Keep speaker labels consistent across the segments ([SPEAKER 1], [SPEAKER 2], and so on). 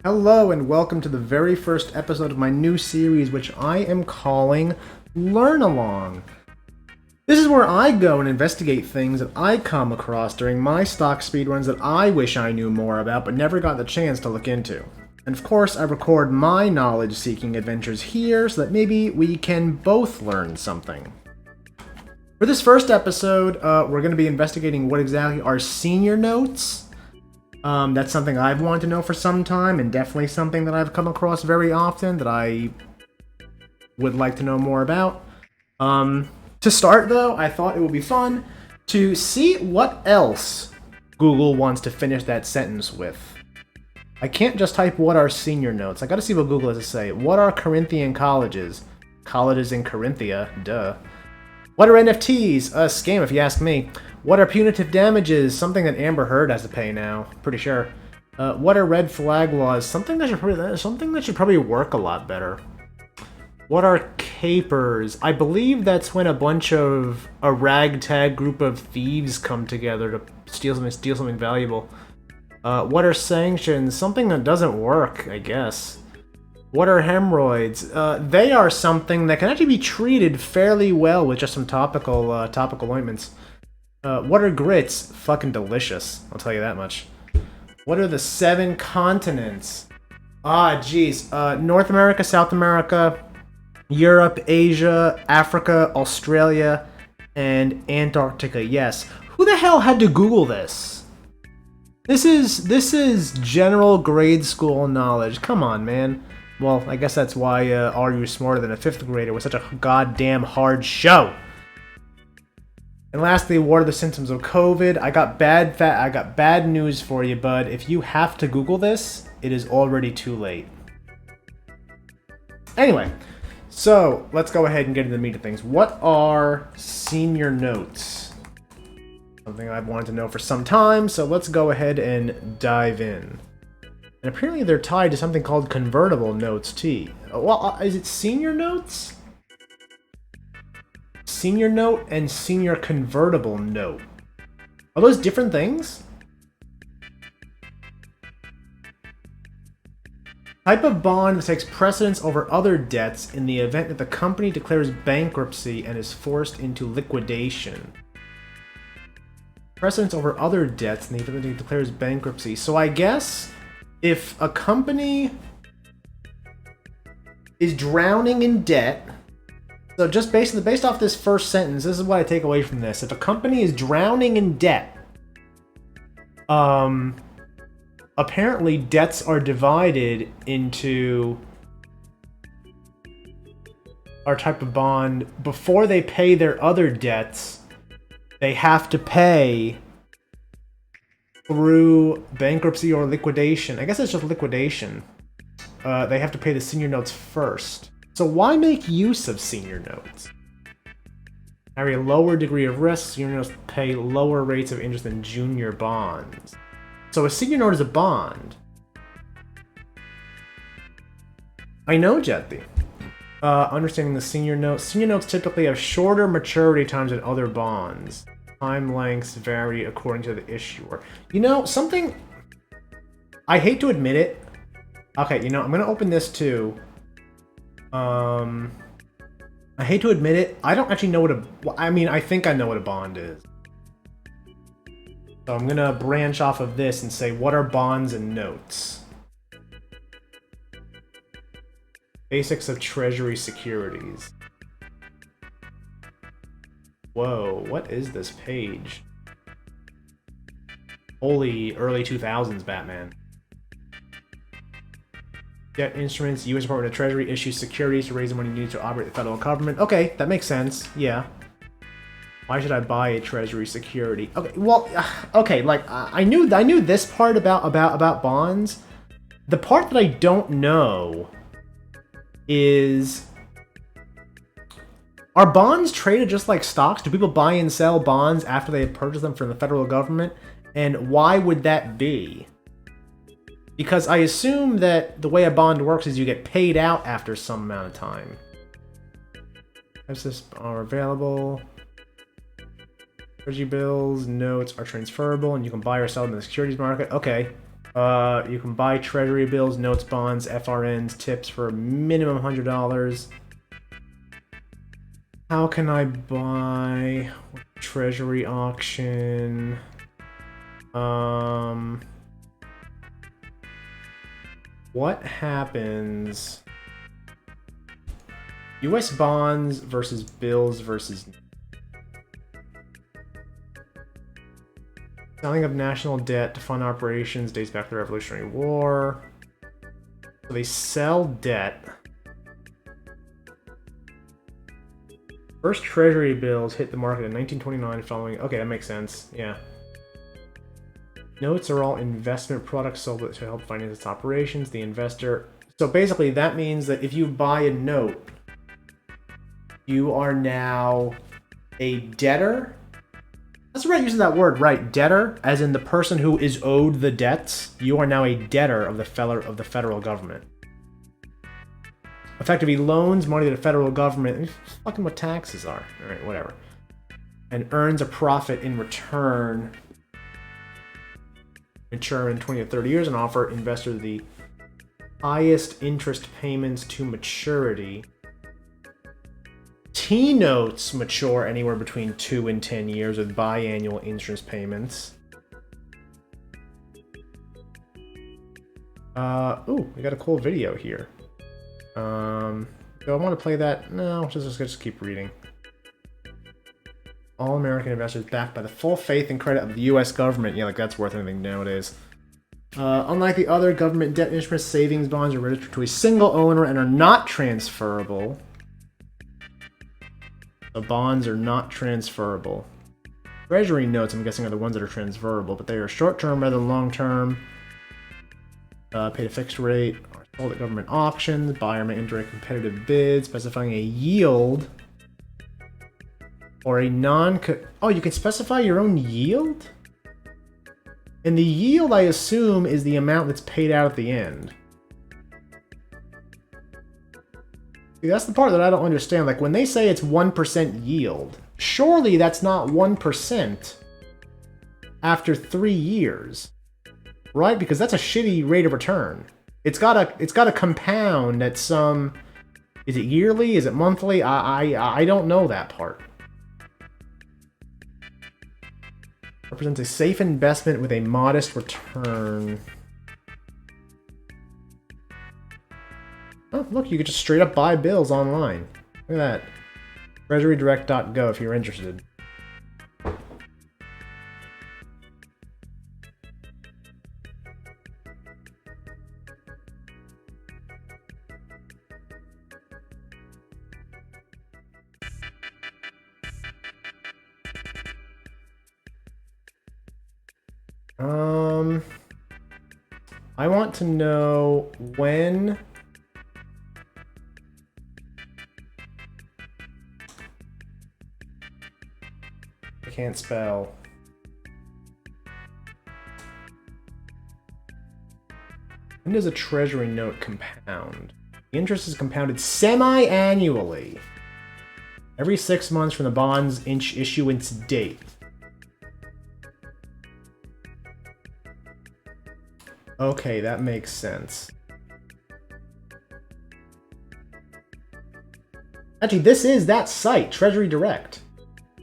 [SPEAKER 1] Hello and welcome to the very first episode of my new series, which I am calling Learn Along. This is where I go and investigate things that I come across during my stock speedruns that I wish I knew more about but never got the chance to look into. And of course, I record my knowledge-seeking adventures here so that maybe we can both learn something. For this first episode, we're going to be investigating what exactly are senior notes. That's something I've wanted to know for some time, and definitely something that I've come across very often that I would like to know more about. To start, though, I thought it would be fun to see what else Google wants to finish that sentence with. I can't just type what are senior notes. I gotta see what Google has to say. What are Corinthian colleges? Colleges in Corinthia, duh. What are NFTs? A scam if you ask me. What are punitive damages? Something that Amber Heard has to pay now. Pretty sure. What are red flag laws? Something that should probably work a lot better. What are capers? I believe that's when a ragtag group of thieves come together to steal something valuable. What are sanctions? Something that doesn't work, I guess. What are hemorrhoids? They are something that can actually be treated fairly well with just some topical ointments. What are grits? Fucking delicious, I'll tell you that much. What are the 7 continents? Geez. North America, South America, Europe, Asia, Africa, Australia, and Antarctica. Yes. Who the hell had to Google this? This is general grade school knowledge. Come on, man. Well, I guess that's why Are You Smarter Than a 5th Grader was such a goddamn hard show. And lastly, what are the symptoms of COVID? I got bad news for you, bud. If you have to Google this, it is already too late. Anyway, so let's go ahead and get into the meat of things. What are senior notes? Something I've wanted to know for some time, so let's go ahead and dive in. And apparently they're tied to something called convertible notes, too. Well, is it senior notes? Senior note and senior convertible note. Are those different things? Type of bond that takes precedence over other debts in the event that the company declares bankruptcy and is forced into liquidation. Precedence over other debts in the event that it declares bankruptcy. So I guess if a company is drowning in debt, so just based off this first sentence, this is what I take away from this. If a company is drowning in debt, apparently debts are divided into our type of bond. Before they pay their other debts, they have to pay through bankruptcy or liquidation. I guess it's just liquidation. They have to pay the senior notes first. So why make use of senior notes? Carry a lower degree of risk, senior notes pay lower rates of interest than junior bonds. So a senior note is a bond. I know, Jetty. Understanding the senior notes. Senior notes typically have shorter maturity times than other bonds. Time lengths vary according to the issuer. You know, something... I hate to admit it. Okay, you know, I'm going to open this too. I hate to admit it, I don't actually know I think I know what a bond is. So I'm gonna branch off of this and say, what are bonds and notes? Basics of treasury securities. Whoa, what is this page? Holy early 2000s Batman. Debt instruments, U.S. Department of Treasury issues securities to raise the money needed to operate the federal government. Okay, that makes sense. Yeah. Why should I buy a treasury security? Okay, well, okay, like I knew this part about bonds. The part that I don't know is, are bonds traded just like stocks? Do people buy and sell bonds after they purchase them from the federal government? And why would that be? Because I assume that the way a bond works is you get paid out after some amount of time. Assets are available. Treasury bills, notes are transferable, and you can buy or sell them in the securities market. Okay. You can buy treasury bills, notes, bonds, FRNs, tips for a minimum $100. How can I buy treasury auction? What happens? U.S. bonds versus bills versus selling of national debt to fund operations dates back to the Revolutionary War. So they sell debt. First treasury bills hit the market in 1929 following... Okay, that makes sense. Yeah. Notes are all investment products sold to help finance its operations. The investor... So basically that means that if you buy a note, you are now a debtor. That's the right use of that word, right? Debtor, as in the person who is owed the debts. You are now a debtor of the federal government. Effectively loans money to the federal government. Fucking what taxes are. Alright, whatever. And earns a profit in return. Mature in 20 to 30 years and offer investors the highest interest payments to maturity. T-notes mature anywhere between 2 and 10 years with biannual interest payments. Ooh, we got a cool video here. Do I want to play that? No, just keep reading. All American investors backed by the full faith and credit of the U.S. government. Yeah, like that's worth anything nowadays. Unlike the other government debt instruments, savings bonds are registered to a single owner and are not transferable. The bonds are not transferable. Treasury notes, I'm guessing, are the ones that are transferable, but they are short-term rather than long-term. Paid a fixed rate, are sold at government auctions. Buyer may enter a competitive bid, specifying a yield or a non... Oh, you can specify your own yield? And the yield, I assume, is the amount that's paid out at the end. See, that's the part that I don't understand. Like, when they say it's 1% yield, surely that's not 1% after 3 years, right? Because that's a shitty rate of return. It's gotta compound at some... Is it yearly? Is it monthly? I don't know that part. Represents a safe investment with a modest return. Oh, look, you could just straight up buy bills online. Look at that. TreasuryDirect.go if you're interested. I want to know when... I can't spell. When does a treasury note compound? The interest is compounded semi-annually. Every 6 months from the bond's issuance date. Okay, that makes sense. Actually, this is that site, Treasury Direct.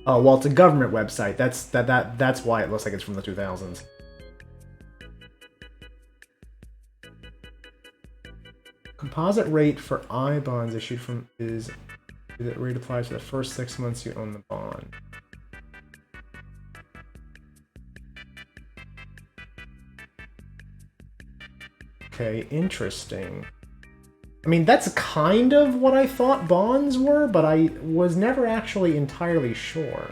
[SPEAKER 1] Oh, well, it's a government website. That's why it looks like it's from the 2000s. Composite rate for I bonds issued from is that rate applies for the first 6 months you own the bond. Okay, interesting. I mean, that's kind of what I thought bonds were, but I was never actually entirely sure.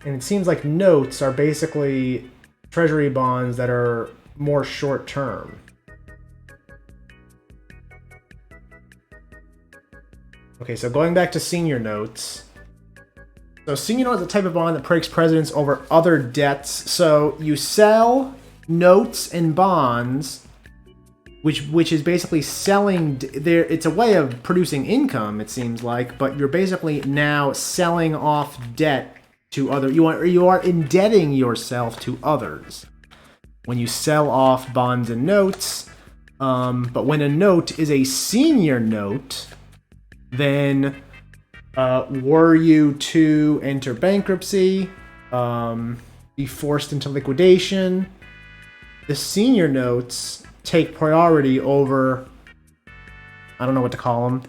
[SPEAKER 1] And it seems like notes are basically treasury bonds that are more short-term. Okay, so going back to senior notes. So senior notes is a type of bond that breaks precedence over other debts. So you sell notes and bonds, which is basically selling there. It's a way of producing income, it seems like, but you're basically now selling off debt to other. You are indebting yourself to others. when you sell off bonds and notes. But when a note is a senior note, then were you to enter bankruptcy, be forced into liquidation, the senior notes take priority over, I don't know what to call them,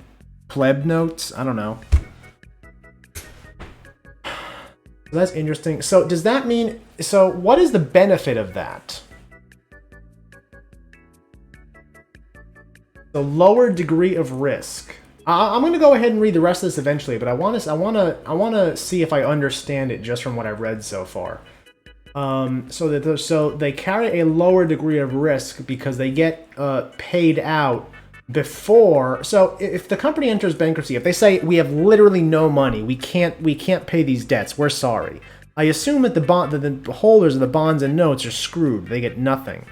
[SPEAKER 1] pleb notes? I don't know. So that's interesting. So does that mean, so what is the benefit of that? The lower degree of risk. I'm going to go ahead and read the rest of this eventually, but I want to see if I understand it just from what I've read so far. So they carry a lower degree of risk because they get paid out before. So if the company enters bankruptcy, if they say we have literally no money, we can't pay these debts, we're sorry. I assume that the holders of the bonds and notes are screwed. They get nothing.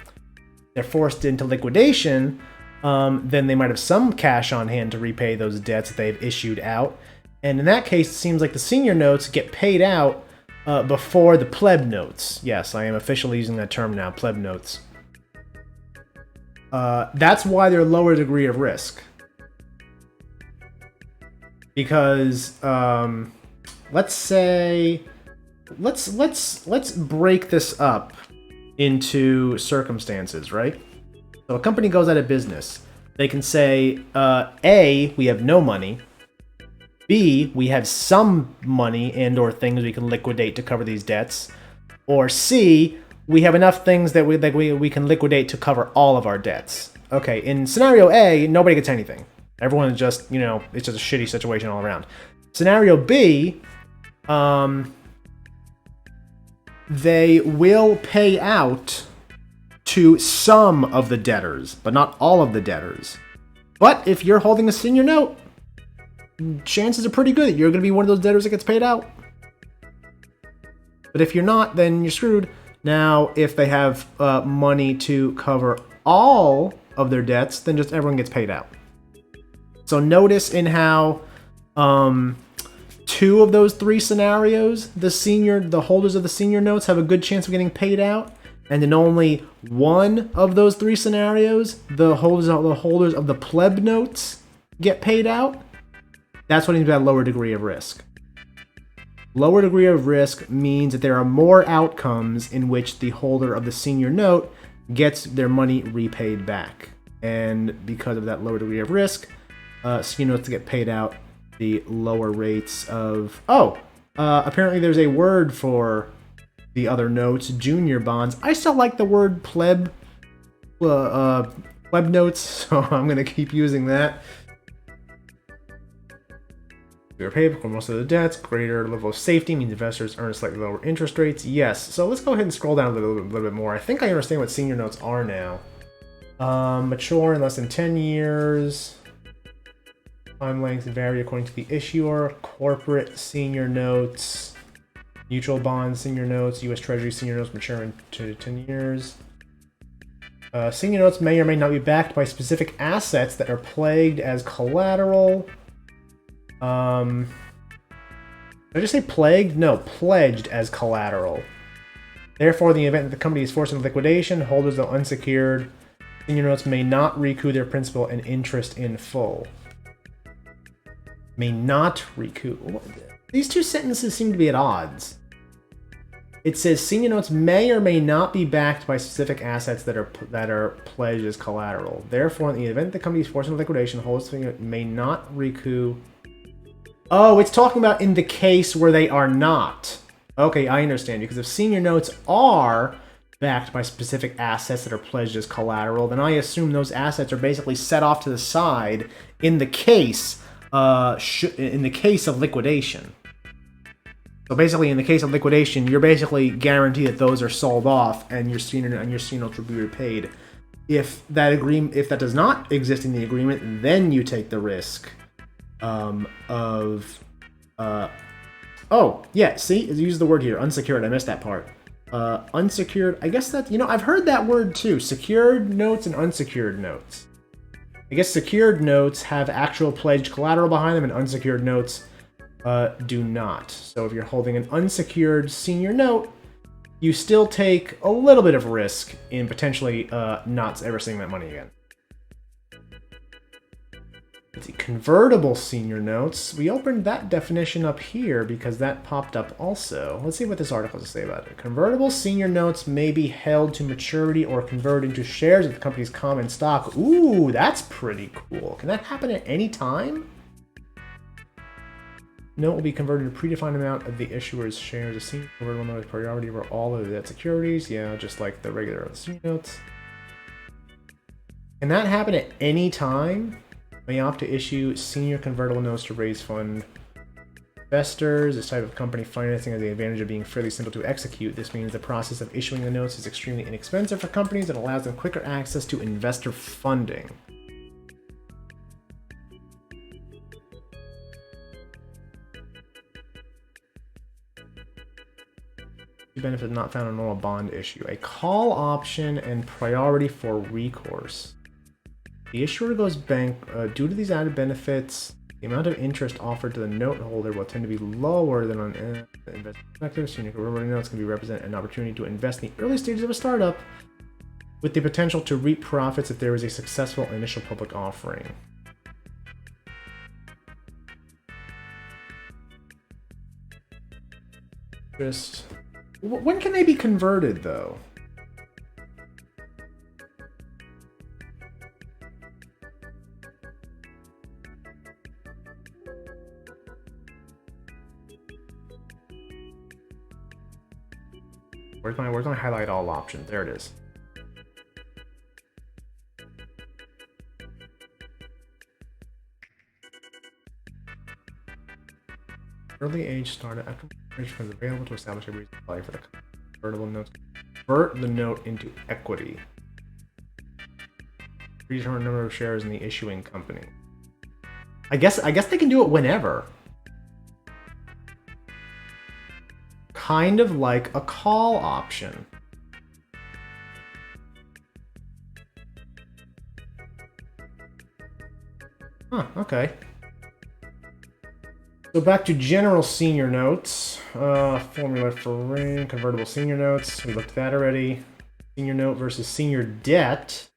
[SPEAKER 1] They're forced into liquidation. Then they might have some cash on hand to repay those debts that they've issued out. And in that case, it seems like the senior notes get paid out before the pleb notes. Yes, I am officially using that term now, pleb notes. That's why they're lower degree of risk. Because let's break this up into circumstances, right? So a company goes out of business. They can say, A, we have no money. B, we have some money and or things we can liquidate to cover these debts. Or C, we have enough things that we can liquidate to cover all of our debts. Okay, in scenario A, nobody gets anything. Everyone is just, it's just a shitty situation all around. Scenario B, they will pay out to some of the debtors, but not all of the debtors. But if you're holding a senior note, chances are pretty good that you're going to be one of those debtors that gets paid out. But if you're not, then you're screwed. Now, if they have money to cover all of their debts, then just everyone gets paid out. So notice in how two of those three scenarios, the holders of the senior notes have a good chance of getting paid out. And in only one of those three scenarios, the holders of the pleb notes get paid out. That's what it means by lower degree of risk. Lower degree of risk means that there are more outcomes in which the holder of the senior note gets their money repaid back. And because of that lower degree of risk, senior notes get paid out the lower rates of... apparently there's a word for the other notes, junior bonds. I still like the word pleb notes, so I'm going to keep using that. We are paid for most of the debts. Greater level of safety means investors earn slightly lower interest rates. Yes, so let's go ahead and scroll down a little bit more. I think I understand what senior notes are now. Mature in less than 10 years. Time lengths vary according to the issuer. Corporate senior notes. Mutual bonds, senior notes, U.S. Treasury senior notes mature in 2 to 10 years. Senior notes may or may not be backed by specific assets that are pledged as collateral. Did I just say plagued? No, pledged as collateral. Therefore, in the event that the company is forced into liquidation, holders of unsecured senior notes may not recoup their principal and interest in full. May not recoup. These two sentences seem to be at odds. It says senior notes may or may not be backed by specific assets that are pledged as collateral. Therefore, in the event the company is forced into liquidation, holders may not recoup. Oh, it's talking about in the case where they are not. Okay, I understand. Because if senior notes are backed by specific assets that are pledged as collateral, then I assume those assets are basically set off to the side in the case of liquidation. So basically, in the case of liquidation, you're basically guaranteed that those are sold off, and your senior notes will be repaid. If that does not exist in the agreement, then you take the risk use the word here, unsecured. I missed that part. Unsecured. I guess that I've heard that word too. Secured notes and unsecured notes. I guess secured notes have actual pledged collateral behind them, and unsecured notes do not. So if you're holding an unsecured senior note, you still take a little bit of risk in potentially not ever seeing that money again. Let's see, convertible senior notes. We opened that definition up here because that popped up also. Let's see what this article has to say about it. Convertible senior notes may be held to maturity or converted into shares of the company's common stock. Ooh, that's pretty cool. Can that happen at any time? Note will be converted to a predefined amount of the issuer's shares. A senior convertible note is priority over all of the debt securities. Yeah, just like the regular senior notes. Can that happen at any time? May opt to issue senior convertible notes to raise fund investors. This type of company financing has the advantage of being fairly simple to execute. This means the process of issuing the notes is extremely inexpensive for companies and allows them quicker access to investor funding. Benefit not found in a normal bond issue. A call option and priority for recourse. The issuer goes bank due to these added benefits. The amount of interest offered to the note holder will tend to be lower than on investment perspective. Senior convertible notes can be represent an opportunity to invest in the early stages of a startup with the potential to reap profits if there is a successful initial public offering. Just when can they be converted though? Where's my highlight all option? There it is. Early age startup after information is available to establish a reason to apply for the convertible notes. Convert the note into equity. Predetermined number of shares in the issuing company. I guess they can do it whenever. Kind of like a call option. Huh, okay. So back to general senior notes. Formula for ring, convertible senior notes. We looked at that already. Senior note versus senior debt.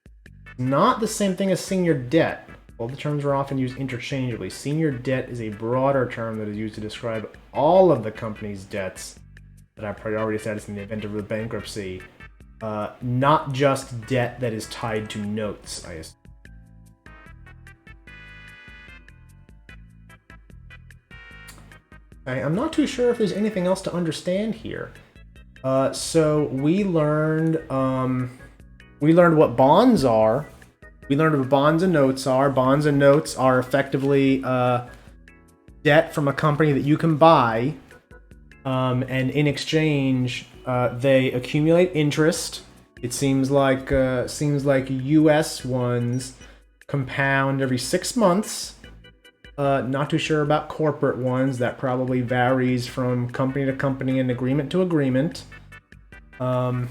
[SPEAKER 1] Not the same thing as senior debt. Both the terms are often used interchangeably. Senior debt is a broader term that is used to describe all of the company's debts that have priority status in the event of a bankruptcy. Not just debt that is tied to notes, I assume. I'm not too sure if there's anything else to understand here. So we learned what bonds are. We learned what bonds and notes are. Bonds and notes are effectively debt from a company that you can buy, and in exchange, they accumulate interest. It seems like U.S. ones compound every 6 months. Not too sure about corporate ones. That probably varies from company to company and agreement to agreement. And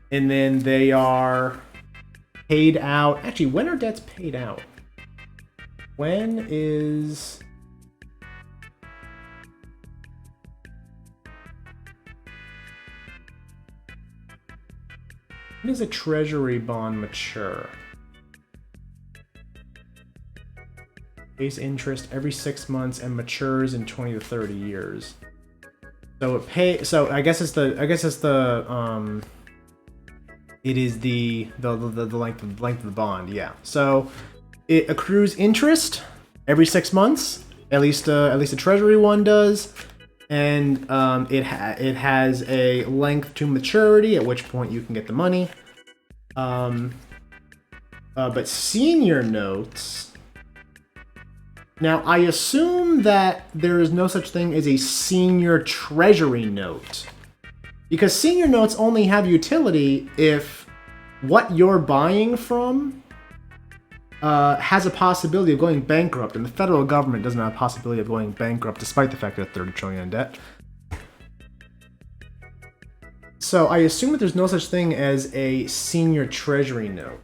[SPEAKER 1] then they are paid out. Actually, when are debts paid out? When is... When does a treasury bond mature? Pays interest every 6 months and matures in 20 to 30 years. So I guess it's the length of the bond. Yeah. So it accrues interest every 6 months. At least a treasury one does, and it has a length to maturity, at which point you can get the money. But senior notes. Now, I assume that there is no such thing as a senior treasury note, because senior notes only have utility if what you're buying from has a possibility of going bankrupt, and the federal government doesn't have a possibility of going bankrupt despite the fact that it's $30 trillion in debt. So I assume that there's no such thing as a senior treasury note.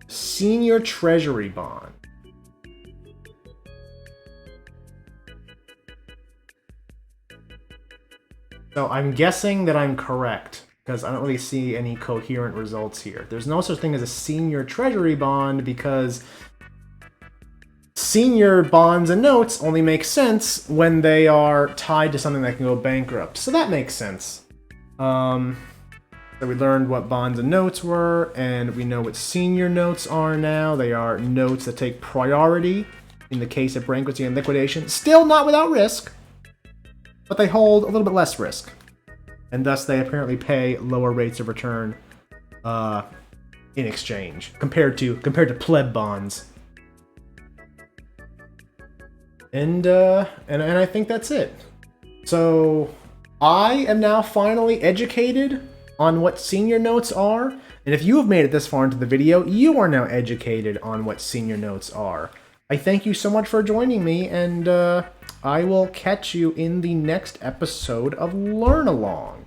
[SPEAKER 1] Senior treasury bond. So I'm guessing that I'm correct, because I don't really see any coherent results here. There's no such thing as a senior treasury bond, because senior bonds and notes only make sense when they are tied to something that can go bankrupt. So that makes sense. So we learned what bonds and notes were, and we know what senior notes are now. They are notes that take priority in the case of bankruptcy and liquidation. Still not without risk, but they hold a little bit less risk. And thus they apparently pay lower rates of return in exchange compared to pleb bonds. And I think that's it. So I am now finally educated on what senior notes are. And if you have made it this far into the video, you are now educated on what senior notes are. I thank you so much for joining me, and I will catch you in the next episode of Learn Along.